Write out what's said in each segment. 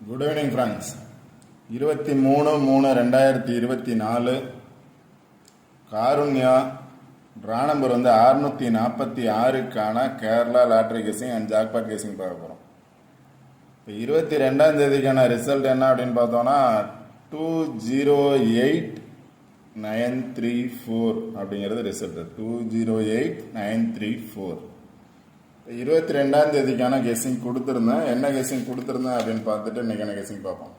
Good evening friends. 23/3/2024 Karunya draw number 646க்கான Kerala lottery guessing and jackpot guessing பார்க்க போகிறோம். இப்போ 22ஆம் தேதிக்கான ரிசல்ட் என்ன அப்படின்னு பார்த்தோன்னா 208934 அப்படிங்கிறது ரிசல்ட். 208934. 22ஆம் தேதிக்கான கெஸ்ஸிங் கொடுத்துருந்தேன். என்ன கெஸ்ஸிங் கொடுத்துருந்தேன் அப்படின்னு பார்த்துட்டு இன்றைக்கான கெஸ்ஸிங் பார்ப்போம்.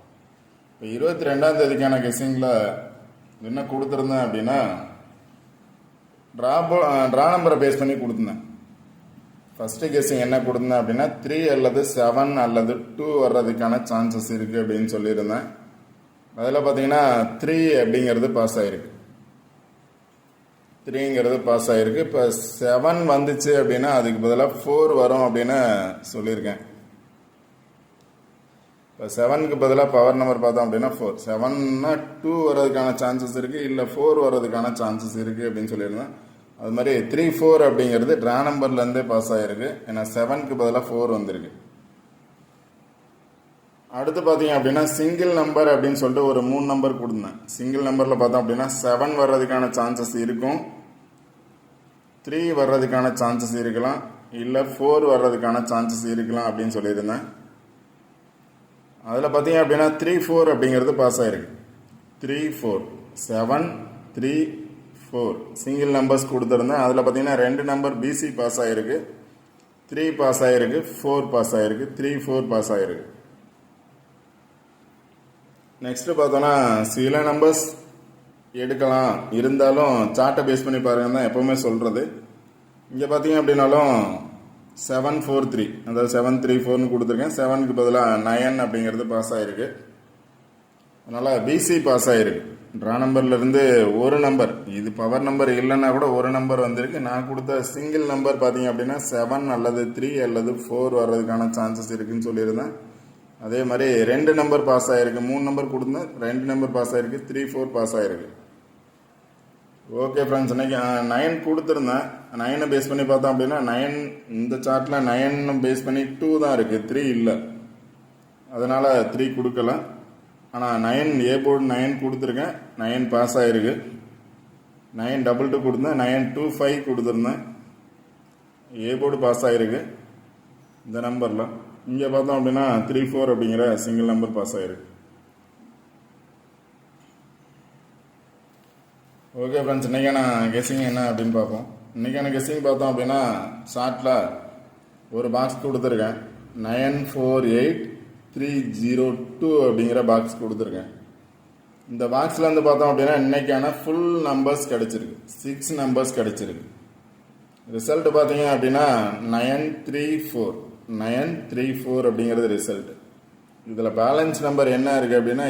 இப்போ 22ஆம் தேதிக்கான கெஸ்ஸிங்கில் என்ன கொடுத்துருந்தேன் அப்படின்னா ட்ரா நம்பரை பேஸ் பண்ணி கொடுத்துருந்தேன். ஃபஸ்ட்டு கெஸ்ஸிங் என்ன கொடுத்தேன் அப்படின்னா 3 அல்லது 7 அல்லது 2 வர்றதுக்கான சான்சஸ் இருக்குது அப்படின்னு சொல்லியிருந்தேன். அதில் பார்த்தீங்கன்னா 3 அப்படிங்கிறது பாஸ் ஆகிருக்கு. 3ங்கிறது பாஸ் ஆகிருக்கு. இப்போ 7 வந்துச்சு அப்படின்னா அதுக்கு பதிலாக 4 வரும் அப்படின்னு சொல்லியிருக்கேன். இப்போ 7க்கு பதிலாக பவர் நம்பர் பார்த்தோம் அப்படின்னா 4. 7னா 2 வர்றதுக்கான சான்சஸ் இருக்குது, இல்லை 4 வர்றதுக்கான சான்சஸ் இருக்குது அப்படின்னு சொல்லியிருந்தேன். அது மாதிரி 3, 4 அப்படிங்கிறது ட்ரா நம்பர்லேருந்தே பாஸ் ஆகிருக்கு. ஏன்னா 7க்கு பதிலாக 4 வந்திருக்கு. அடுத்து பார்த்தீங்க அப்படின்னா சிங்கிள் நம்பர் அப்படின்னு சொல்லிட்டு ஒரு 3 நம்பர் கொடுத்தேன். சிங்கிள் நம்பரில் பார்த்தோம் அப்படின்னா 7 வர்றதுக்கான சான்சஸ் இருக்கும், 3 வர்றதுக்கான சான்சஸ் இருக்கலாம், இல்லை 4 வர்றதுக்கான சான்சஸ் இருக்கலாம் அப்படின்னு சொல்லியிருந்தேன். அதில் பார்த்தீங்க அப்படின்னா 3, 4 அப்படிங்கிறது பாஸ் ஆகிருக்கு. 3, 4, 7, 3, 4 சிங்கிள் நம்பர்ஸ் கொடுத்துருந்தேன். அதில் பார்த்தீங்கன்னா 2 நம்பர் பிசி பாஸ் ஆகிருக்கு, 3 பாஸ் ஆகிருக்கு, 4 பாஸ் ஆகிருக்கு, 3, 4 பாஸ் ஆகிருக்கு. நெக்ஸ்ட் பார்த்தோன்னா சில நம்பர்ஸ் எடுக்கலாம், இருந்தாலும் சார்ட்டை பேஸ் பண்ணி பாருங்க தான் எப்போவுமே சொல்கிறது. இங்கே பார்த்தீங்க அப்படின்னாலும் 7, 4, 3 அதாவது 7, 3, 4னு கொடுத்துருக்கேன். 7க்கு பதிலாக 9 அப்படிங்கிறது பாஸ் ஆகிருக்கு. அதனால் பிசி பாஸ் ஆகிருக்கு. ட்ரா நம்பர்லேருந்து ஒரு நம்பர், இது பவர் நம்பர் இல்லைன்னா கூட ஒரு நம்பர் வந்திருக்கு. நான் கொடுத்த சிங்கிள் நம்பர் பார்த்தீங்க அப்படின்னா 7 அல்லது 3 அல்லது 4 வர்றதுக்கான சான்சஸ் இருக்குதுன்னு சொல்லியிருந்தேன். அதே மாதிரி 2 நம்பர் பாஸ் ஆகிருக்கு. 3 நம்பர் கொடுத்தேன், 2 நம்பர் பாஸ் ஆகிருக்கு, 3, 4 பாஸ் ஆகிருக்கு. ஓகே ஃப்ரெண்ட்ஸ், இன்னைக்கு 9 கொடுத்துருந்தேன். 9 பேஸ் பண்ணி பார்த்தோம் அப்படின்னா 9 இந்த சார்ட்டில் 9 பேஸ் பண்ணி 2 தான் இருக்குது, 3 இல்லை. அதனால் 3 கொடுக்கல. ஆனால் 9 ஏ போர்டு 9 கொடுத்துருக்கேன், 9 பாஸ் ஆகிருக்கு. 922 கொடுத்தேன், 925 கொடுத்துருந்தேன், ஏ போர்டு பாஸ் ஆகிருக்கு இந்த நம்பரில். இங்கே பார்த்தோம் அப்படின்னா 3, 4 அப்படிங்கிற சிங்கிள் நம்பர் பாஸ் ஆகிருக்கு. ஓகே ஃப்ரெண்ட்ஸ், இன்றைக்கான கெஸ்ஸிங் என்ன அப்படின்னு பார்ப்போம். இன்றைக்கான கெஸ்ஸிங் பார்த்தோம் அப்படின்னா ஷார்ட்டில் ஒரு பாக்ஸ் கொடுத்துருக்கேன். 948302 அப்படிங்கிற பாக்ஸ் கொடுத்துருக்கேன். இந்த பாக்ஸில் வந்து பார்த்தோம் அப்படின்னா இன்றைக்கான ஃபுல் நம்பர்ஸ் கிடச்சிருக்கு, 6 நம்பர்ஸ் கிடச்சிருக்கு. ரிசல்ட் பார்த்தீங்க அப்படின்னா 934 அப்படிங்கிறது ரிசல்ட். இதில் பேலன்ஸ் நம்பர் என்ன இருக்குது அப்படின்னா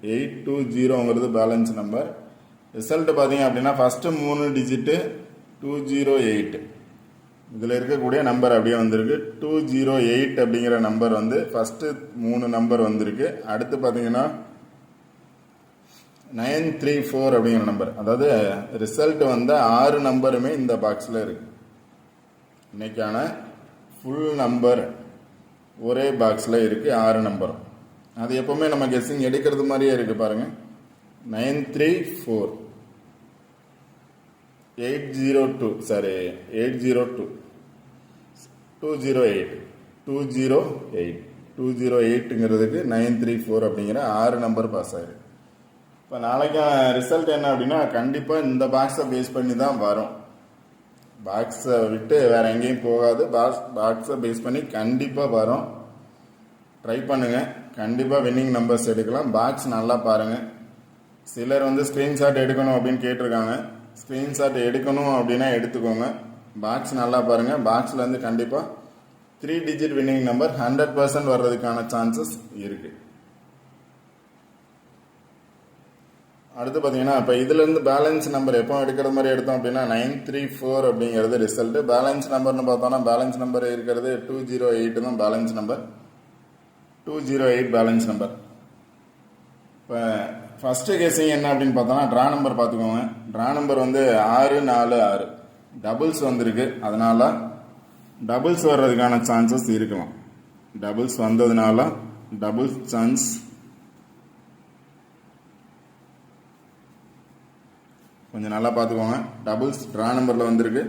820ங்கிறது பேலன்ஸ் நம்பர். ரிசல்ட் பார்த்தீங்க அப்படின்னா ஃபஸ்ட்டு 3 டிஜிட்டு 208. இதில் இருக்கக்கூடிய நம்பர் அப்படியே வந்திருக்கு. 208 அப்படிங்கிற நம்பர் வந்து ஃபஸ்ட்டு 3 நம்பர் வந்திருக்கு. அடுத்து பார்த்தீங்கன்னா 934 அப்படிங்கிற நம்பர். அதாவது ரிசல்ட் வந்து 6 நம்பருமே இந்த பாக்ஸில் இருக்குது. இன்னைக்கான ஃபுல் நம்பர் ஒரே பாக்ஸில் இருக்குது, 6 நம்பரும். அது எப்போவுமே நம்ம கெஸ்ஸிங் எடுக்கிறது மாதிரியே இருக்குது பாருங்கள். 934 802 சாரி 802 208 208ங்கிறதுக்கு 934 அப்படிங்கிற 6 நம்பர் பாஸ் ஆகிருக்கு. இப்போ நாளைக்கான ரிசல்ட் என்ன அப்படின்னா கண்டிப்பாக இந்த பாக்ஸை பேஸ் பண்ணி தான் வரும். பாக்ஸை விட்டு வேறு எங்கேயும் போகாது. பாக்ஸை பேஸ் பண்ணி கண்டிப்பாக வரும். ட்ரை பண்ணுங்கள், கண்டிப்பாக வின்னிங் நம்பர்ஸ் எடுக்கலாம். பாக்ஸ் நல்லா பாருங்கள். சிலர் வந்து ஸ்க்ரீன்ஷாட் எடுக்கணும் அப்படின்னு கேட்டிருக்காங்க. ஸ்க்ரீன்ஷாட் எடுக்கணும் அப்படின்னா எடுத்துக்கோங்க. பாக்ஸ் நல்லா பாருங்கள். பாக்ஸில் வந்து கண்டிப்பாக 3 டிஜிட் வின்னிங் நம்பர் 100% வர்றதுக்கான சான்சஸ் இருக்குது. அடுத்து பார்த்தீங்கன்னா இப்போ இதுலேருந்து பேலன்ஸ் நம்பர் எப்போ எடுக்கிறது மாதிரி எடுத்தோம் அப்படின்னா 934 அப்படிங்கிறது ரிசல்ட்டு. பேலன்ஸ் நம்பர்னு பார்த்தோன்னா பேலன்ஸ் நம்பர் இருக்கிறது 208 தான் பேலன்ஸ் நம்பர். 208 balance number. இப்போ ஃபஸ்ட்டு கெஸ்ஸிங் என்ன அப்படின்னு பார்த்தோன்னா ட்ரா நம்பர் பார்த்துக்கோங்க. ட்ரா நம்பர் வந்து 646 டபுள்ஸ் வந்திருக்கு. அதனால் டபுள்ஸ் வர்றதுக்கான சான்சஸ் இருக்கலாம். டபுள்ஸ் வந்ததுனால டபுள் சான்ஸ். கொஞ்சம் நல்லா பார்த்துக்கோங்க. டபுள்ஸ் ட்ரா நம்பரில் வந்திருக்கு,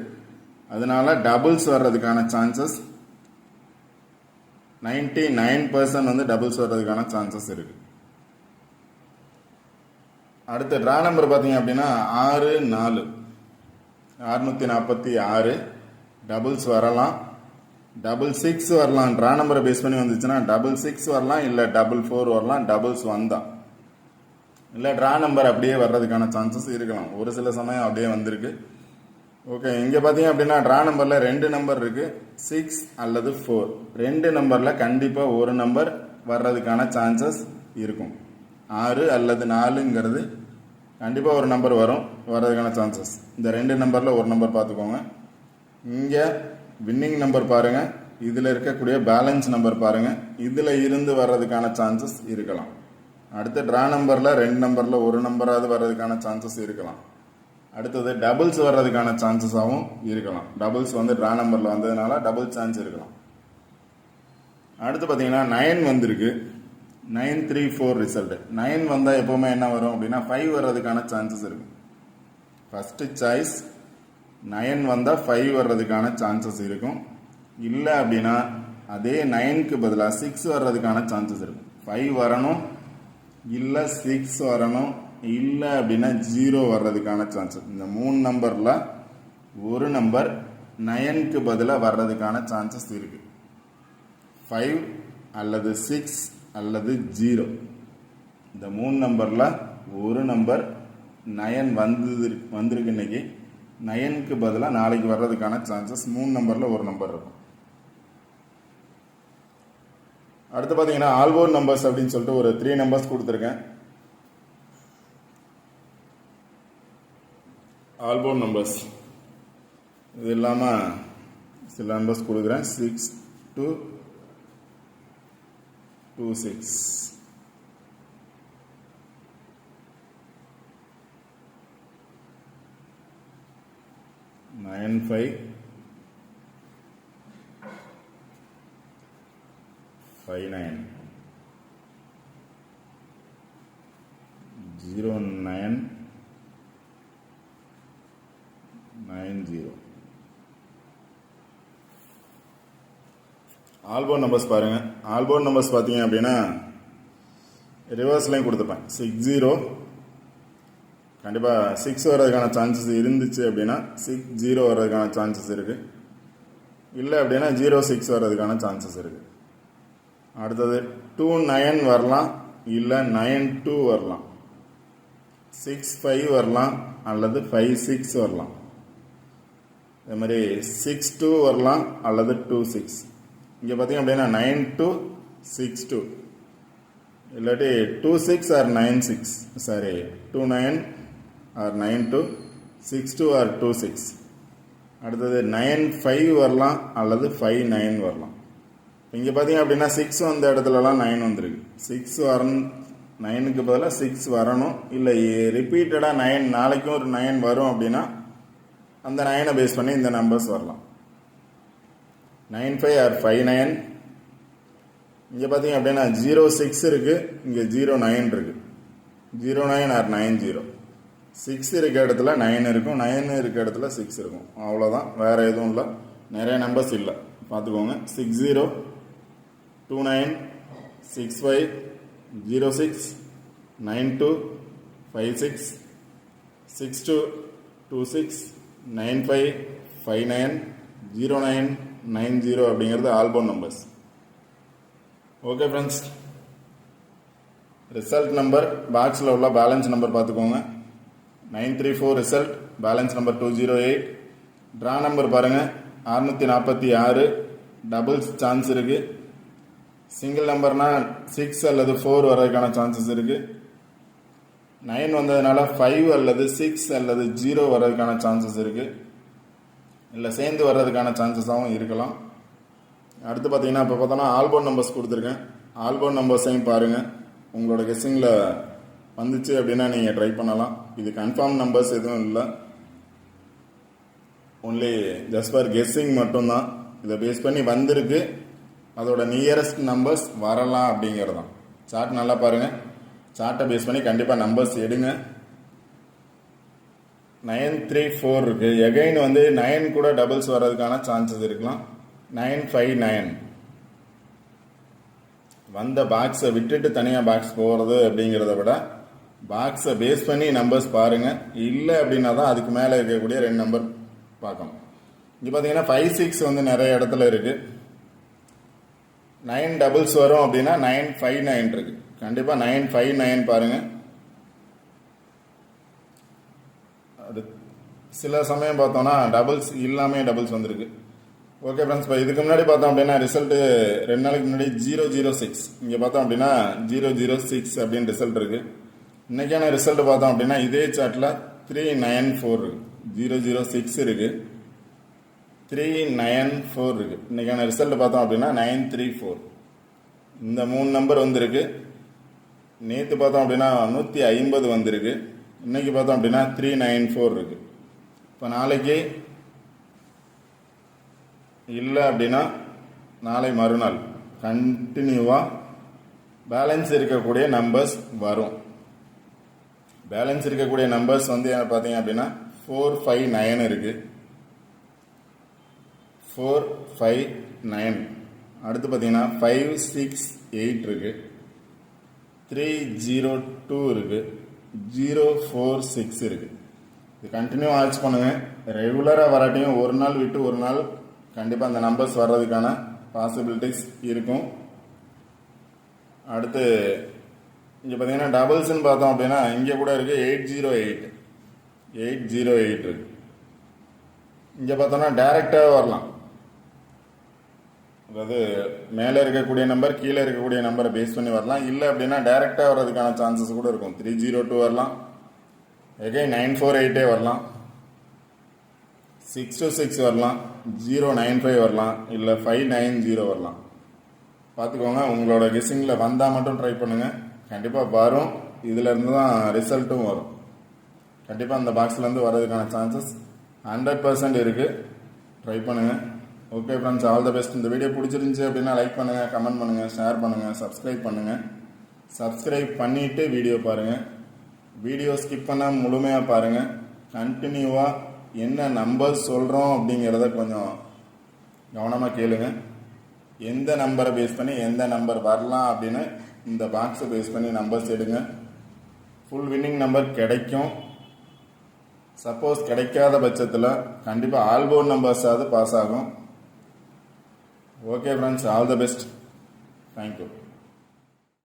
அதனால டபுள்ஸ் வர்றதுக்கான சான்சஸ் 99% வந்து டபுள்ஸ் வர்றதுக்கான சான்சஸ் இருக்கு. அடுத்த ட்ரா நம்பர் பார்த்தீங்க அப்படின்னா 6 4 646 டபுள்ஸ் வரலாம், டபுள் 6 வரலாம். ட்ரா நம்பரை பேஸ் பண்ணி வந்துச்சுன்னா டபுள் 6 வரலாம், இல்லை டபுள் 4 வரலாம். டபுள்ஸ் வந்தா இல்லை ட்ரா நம்பர் அப்படியே வர்றதுக்கான சான்சஸ் இருக்கலாம். ஒரு சில சமயம் அப்படியே வந்திருக்கு. ஓகே, இங்கே பார்த்தீங்க அப்படின்னா ட்ரா நம்பரில் 2 நம்பர் இருக்கு, 6 அல்லது 4. 2 நம்பரில் கண்டிப்பாக ஒரு நம்பர் வர்றதுக்கான சான்சஸ் இருக்கும். 6 அல்லது 4ங்கிறது கண்டிப்பாக ஒரு நம்பர் வர்றதுக்கான சான்சஸ். இந்த 2 நம்பரில் ஒரு நம்பர் பார்த்துக்கோங்க. இங்கே வின்னிங் நம்பர் பாருங்க, இதில் இருக்கக்கூடிய பேலன்ஸ் நம்பர் பாருங்க, இதில் இருந்து வர்றதுக்கான சான்சஸ் இருக்கலாம். அடுத்த ட்ரா நம்பரில் 2 நம்பரில் ஒரு நம்பராவது வர்றதுக்கான சான்சஸ் இருக்கலாம். அடுத்தது டபுள்ஸ் வர்றதுக்கான சான்சஸாகவும் இருக்கலாம். டபுள்ஸ் வந்து ட்ரா நம்பரில் வந்ததுனால டபுள் சான்ஸ் இருக்கலாம். அடுத்து பார்த்தீங்கன்னா 9 வந்திருக்கு, 934 ரிசல்ட். 9 வந்தால் எப்போவுமே என்ன வரும் அப்படின்னா 5 வர்றதுக்கான சான்சஸ் இருக்கு. ஃபஸ்ட்டு சாய்ஸ் 9 வந்தால் 5 வர்றதுக்கான சான்சஸ் இருக்கும். இல்லை அப்படின்னா அதே 9க்கு பதிலாக 6 வர்றதுக்கான சான்சஸ் இருக்கும். 5 வரணும், இல்லை 6 வரணும், இல்லை அப்படின்னா 0 வர்றதுக்கான சான்சஸ். இந்த 3 நம்பரில் ஒரு நம்பர் 9க்கு பதிலாக வர்றதுக்கான சான்சஸ் இருக்கு. 5 அல்லது 6 அல்லது 0. இந்த 3 நம்பரில் ஒரு நம்பர் 9 வந்திருக்கு இன்னைக்கு. 9க்கு பதிலாக நாளைக்கு வர்றதுக்கான சான்சஸ் 3 நம்பரில் ஒரு நம்பர் இருக்கும். அடுத்து பார்த்தீங்கன்னா ஆல்போர்ட் நம்பர்ஸ் அப்படின்னு சொல்லிட்டு ஒரு 3 நம்பர்ஸ் கொடுத்துருக்கேன். ஆல்போர்ட் நம்பர்ஸ் இது இல்லாமல் சில நம்பர்ஸ் கொடுக்குறேன். 6 to 26, 95 59 09 90. ஆல்போர்ட் நம்பர்ஸ் பாருங்க. ஆல்போர்ட் நம்பர்ஸ் பார்த்தீங்க அப்படின்னா ரிவர்ஸ்லையும் கொடுத்துப்பேன். 60 கண்டிப்பாக 6 வர்றதுக்கான சான்சஸ் இருந்துச்சு அப்படின்னா 60 வர்றதுக்கான சான்சஸ் இருக்கு. இல்லை அப்படின்னா 06 வர்றதுக்கான சான்சஸ் இருக்கு. அடுத்தது 29 வரலாம், இல்லை 92 வரலாம், 65 வரலாம் அல்லது 56 வரலாம். அதே மாதிரி 62 வரலாம் அல்லது 26. இங்கே பார்த்தீங்க அப்படின்னா 9262 இல்லாட்டி 26 ஆர் 96, சாரி 29 ஆர் 92, 62 ஆர் 26. அடுத்தது 95 வரலாம் அல்லது 59 வரலாம். இங்கே பார்த்தீங்க அப்படின்னா 6 வந்த இடத்துலலாம் 9 வந்துருக்கு. 6 வரணும், 9க்கு பதிலாக 6 வரணும். இல்லை ரிப்பீட்டடாக 9 நாளைக்கும் ஒரு 9 வரும் அப்படின்னா அந்த 9 பேஸ் பண்ணி இந்த நம்பர்ஸ் வரலாம். 95 ஆர் 59. இங்கே பார்த்தீங்க அப்படின்னா 06 இருக்கு, இங்கே 09 இருக்கு. 09 ஆர் 90. 6 இருக்க இடத்துல 9 இருக்கும், 9 இருக்க இடத்துல 6 இருக்கும். அவ்வளோதான், வேற எதுவும் இல்லை. நிறைய நம்பர்ஸ் இல்லை, பார்த்துக்கோங்க. 60 29 65 06 92 56 62 26 95 59 09 90 அப்படிங்கிறது Allport numbers. Okay friends, result number பாக்ஸில் உள்ள பேலன்ஸ் நம்பர் பார்த்துக்கோங்க. 934 result, balance number 208. Draw number பாருங்கள் 646, டபுள்ஸ் சான்ஸ் இருக்குது. சிங்கிள் நம்பர்னா 6 அல்லது 4 வர்றதுக்கான சான்சஸ் இருக்குது. 9 வந்ததுனால 5 அல்லது 6 அல்லது 0 வர்றதுக்கான சான்சஸ் இருக்குது. இல்லை சேர்ந்து வர்றதுக்கான சான்சஸாகவும் இருக்கலாம். அடுத்து பார்த்தீங்கன்னா இப்போ பார்த்தோன்னா ஆல்போர்ட் நம்பர்ஸ் கொடுத்துருக்கேன். ஆல்போர்ட் நம்பர்ஸையும் பாருங்கள். உங்களோட கெஸ்ஸிங்கில் வந்துச்சு அப்படின்னா நீங்கள் ட்ரை பண்ணலாம். இது கன்ஃபார்ம் நம்பர்ஸ் எதுவும் இல்லை, ஒன்லி ஜஸ்ட் ஃபார் கெஸ்ஸிங் மட்டும்தான். இதை பேஸ் பண்ணி வந்திருக்கு. அதோட நியரஸ்ட் நம்பர்ஸ் வரலாம் அப்படிங்கிறது தான். சார்ட் நல்லா பாருங்கள். சார்ட்டை பேஸ் பண்ணி கண்டிப்பாக நம்பர்ஸ் எடுங்க. 934 இருக்கு. எகைன் வந்து 9 கூட டபுள்ஸ் வர்றதுக்கான சான்சஸ் இருக்கலாம். 959 வந்த பாக்ஸை விட்டுட்டு தனியாக பாக்ஸ் போகிறது அப்படிங்கிறத விட பாக்ஸை பேஸ் பண்ணி நம்பர்ஸ் பாருங்கள். இல்லை அப்படின்னா தான் அதுக்கு மேலே இருக்கக்கூடிய 2 நம்பர் பார்க்கணும். இங்கே பார்த்தீங்கன்னா 56 வந்து நிறைய இடத்துல இருக்குது. 9 டபுள்ஸ் வரும் அப்படின்னா 959 இருக்கு. கண்டிப்பாக 959 பாருங்கள். அது சில சமயம் பார்த்தோம்னா டபுள்ஸ் இல்லாமல் டபுள்ஸ் வந்திருக்கு. ஓகே ஃப்ரெண்ட்ஸ், இப்போ இதுக்கு முன்னாடி பார்த்தோம் அப்படின்னா ரிசல்ட்டு 2 நாளைக்கு முன்னாடி 006, இங்கே பார்த்தோம் அப்படின்னா 006 அப்படின்னு ரிசல்ட் இருக்குது. இன்றைக்கான ரிசல்ட் பார்த்தோம் அப்படின்னா இதே சார்ட்டில் 394 இருக்குது. 006 இருக்குது, 394 இருக்குது. இன்றைக்கான ரிசல்ட் பார்த்தோம் அப்படின்னா 934. இந்த 3 நம்பர் வந்திருக்கு. நேற்று பார்த்தோம் அப்படின்னா 150 வந்திருக்கு. இன்றைக்கி பார்த்தோம் அப்படின்னா 394 இருக்குது. இப்போ நாளைக்கு இல்லை அப்படின்னா நாளை மறுநாள் கண்டினியூவாக பேலன்ஸ் இருக்கக்கூடிய நம்பர்ஸ் வரும். பேலன்ஸ் இருக்கக்கூடிய நம்பர்ஸ் வந்து பார்த்தீங்க அப்படின்னா 459 இருக்குது. 459. அடுத்து பார்த்தீங்கன்னா 568 இருக்கு, 302 இருக்கு, 046 இருக்கு. இது கண்டினியூ வாட்ச் பண்ணுங்க. ரெகுலராக வராட்டியும் ஒரு நாள் விட்டு ஒரு நாள் கண்டிப்பாக அந்த நம்பர்ஸ் வர்றதுக்கான பாசிபிலிட்டிஸ் இருக்கும். அடுத்து இங்கே பார்த்தீங்கன்னா டபுள்ஸ்ன்னு பார்த்தோம் அப்படின்னா இங்கே கூட இருக்குது 808 இருக்கு. இங்கே பார்த்தோம்னா டைரெக்டாக வரலாம். அதாவது மேலே இருக்கக்கூடிய நம்பர் கீழே இருக்கக்கூடிய நம்பரை பேஸ் பண்ணி வரலாம். இல்லை அப்படின்னா டைரெக்டாக வர்றதுக்கான சான்சஸ் கூட இருக்கும். 302 வரலாம், எகைன் 948 வரலாம், 626 வரலாம், 095 வரலாம், இல்லை 590 வரலாம். பார்த்துக்கோங்க. உங்களோட கெஸ்ஸிங்கில் வந்தால் மட்டும் ட்ரை பண்ணுங்கள். கண்டிப்பாக வரும். இதிலேருந்து தான் ரிசல்ட்டும் வரும். கண்டிப்பாக அந்த பாக்ஸ்லேருந்து வர்றதுக்கான சான்சஸ் 100% இருக்குது. ட்ரை பண்ணுங்கள். Okay friends, all the best. இந்த வீடியோ பிடிச்சிருந்துச்சி அப்படின்னா லைக் பண்ணுங்கள், கமெண்ட் பண்ணுங்கள், ஷேர் பண்ணுங்கள், சப்ஸ்கிரைப் பண்ணுங்கள். சப்ஸ்கிரைப் பண்ணிவிட்டு வீடியோ பாருங்கள். வீடியோ ஸ்கிப் பண்ணால் முழுமையாக பாருங்கள். கண்டினியூவாக என்ன நம்பர் சொல்கிறோம் அப்படிங்கிறத கொஞ்சம் கவனமாக கேளுங்க. எந்த நம்பரை பேஸ் பண்ணி எந்த நம்பர் வரலாம் அப்படின்னு இந்த பாக்ஸை பேஸ் பண்ணி நம்பர்ஸ் எடுங்க. ஃபுல் வின்னிங் நம்பர் கிடைக்கும். சப்போஸ் கிடைக்காத பட்சத்தில் கண்டிப்பாக ஆல்போர்ட் நம்பர்ஸாவது பாஸ் ஆகும். Okay friends, all the best. Thank you.